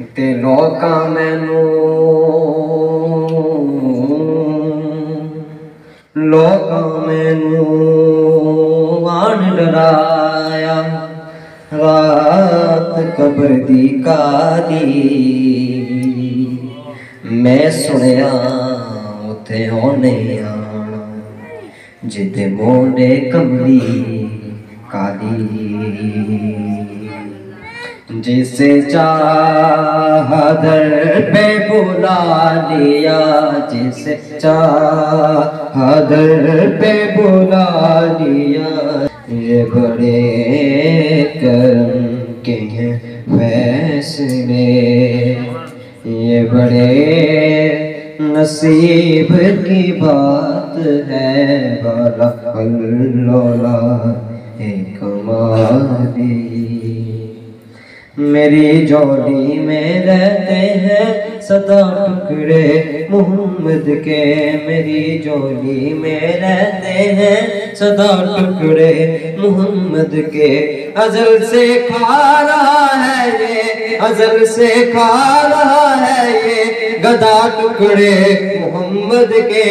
تے لوکاں مینوں آن ڈرایا رات قبر دی کالی میں سنیا اتے ہونے آنا جدے موڈے کملی کالی جسے چاہ در پہ بلا لیا جسے چاہ در پہ بلا لیا یہ بڑے کرم کے ہیں فیصلے یہ بڑے نصیب کی بات ہے بڑا اللہ ایک مالی میری جولی میں رہتے ہیں صدا ٹکڑے محمد کے میری جولی میں رہتے ہیں صدا ٹکڑے محمد کے ازل سے کھا رہا ہے یہ ازل سے کھا رہا ہے یہ گدا ٹکڑے محمد کے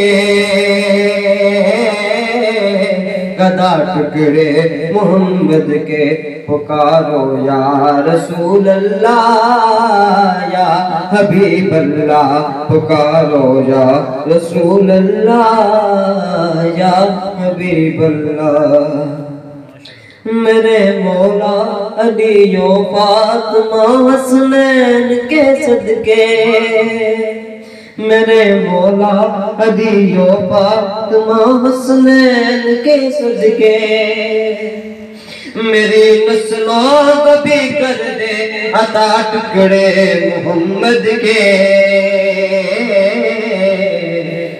گدا ٹکڑے محمد کے پکارو یا رسول اللہ یا حبیب اللہ پکارو یا رسول اللہ یا حبیب اللہ میرے مولا علی و فاطمہ حسنین کے صدقے میرے مولا علی و فاطمہ حسنین کے صدقے میری نسلوں کو بھی کر دے عطا ٹکڑے محمد کے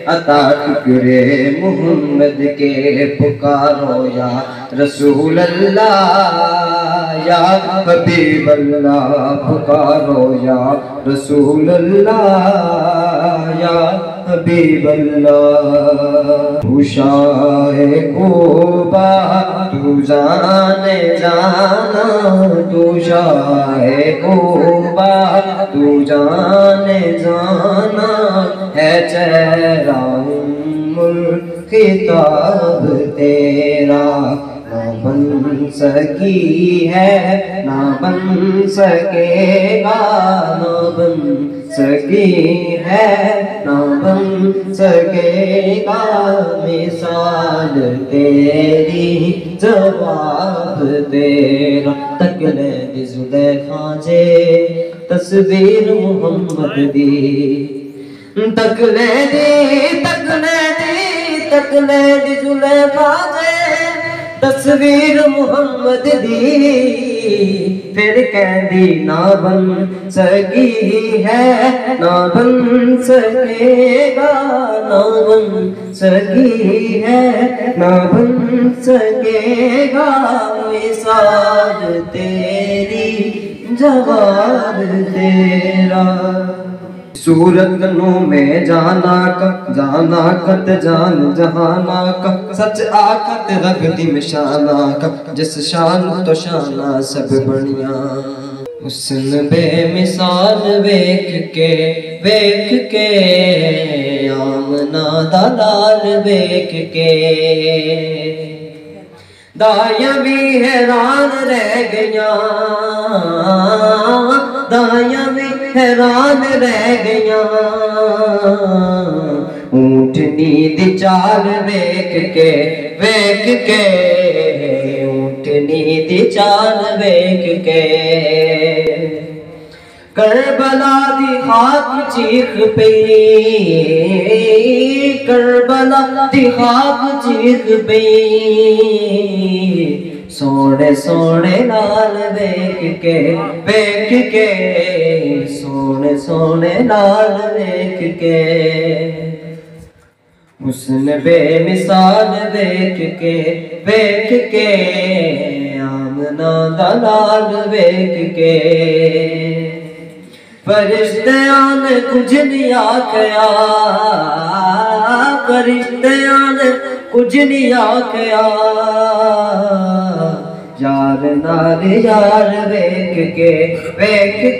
عطا ٹکڑے محمد کے پکارو یا رسول اللہ یا حبیب اللہ پکارو یا رسول اللہ یا حبیب اللہ تو شاہ کوبہ تو جانے جانا تو شاہ کوبہ تو جانے جانا ہے چہرہ الخطاب تیرا نہ بن سکی ہے نہ بن سکے گا نہ بن سکی ہے نہ بن سکے گا مثال تیری جواب تیرا تکلے دی زلیخا جے تصویر محمد دی تکلے دی زلیخا جے تصویر محمد دی پھر کہندی نہ بن سکی ہے نہ بن سکے گا نہ بن سکی ہے نہ بن سکے گا مثال تیری جواب تیرا صورت نو میں جانا کت جان جہانا کا سچ آکت رکھ دی مشانہ کا جس شان تو شانہ سب بڑیاں حسن بے مثال ویکھ کے آمنہ دلال ویکھ کے دائیاں بھی حیران رہ گیاں دائیاں بھی حیران رہ گیاں اونٹنی دی چال ویکھ کے اونٹنی دی چال ویکھ کے کربلا دی خاک چیخ پئی کربلا دی خاک چیخ پئی سونے سونے لال ویکھ کے سونے لال ویکھ کے حسن بے مثال ویکھ کے آمنہ دلال ویکھ کے فرشتیاں نے کچھ نہیں آکھیا فرشتیاں نے کچھ نہیں آکھیا یار نال یار ویکھ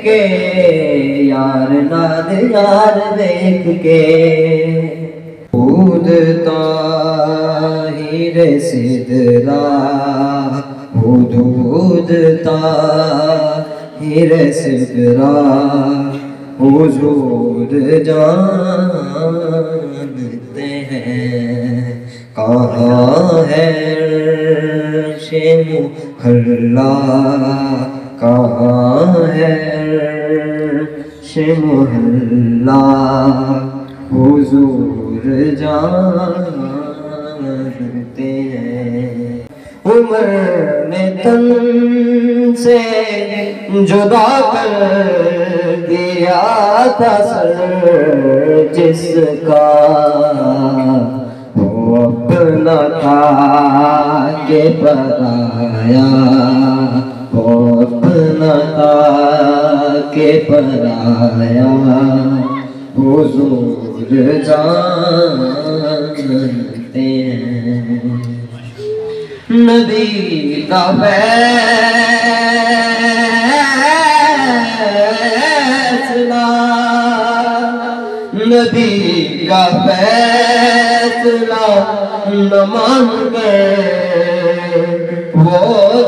کے یار نال یار ویکھ کے حود طاہر سدرا حدود طاہر سدرا حضور جانتے ہیں کہاں ہے عرش مہلا کہاں ہے عرش مہلا حضور جانتے ہیں عمر نے تن سے جدا کر دیا تھا سر جس کا وہ اپنا تھا کہ پرایا وہ اپنا تھا کہ پرایا حضور جانتے ہیں نبی کا فیصلہ نبی کا فیصلہ نہ مان کر وہ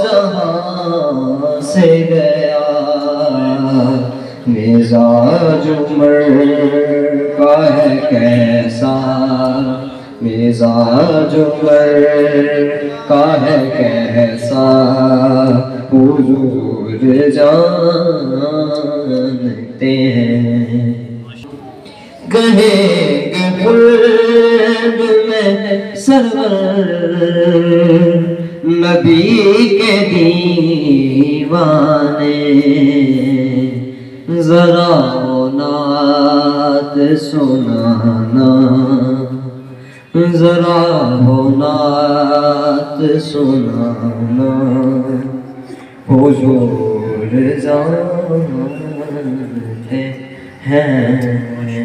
جہاں سے گیا مزاج عمر کا ہے کیسا مزاج عمر کا ہے کیسا حضور جانتے ہیں کہیں گے قلب میں سرور نبی کے دیوانے ذرا نعت سنانا ذرا نعت سنانا حضور جانتے ہیں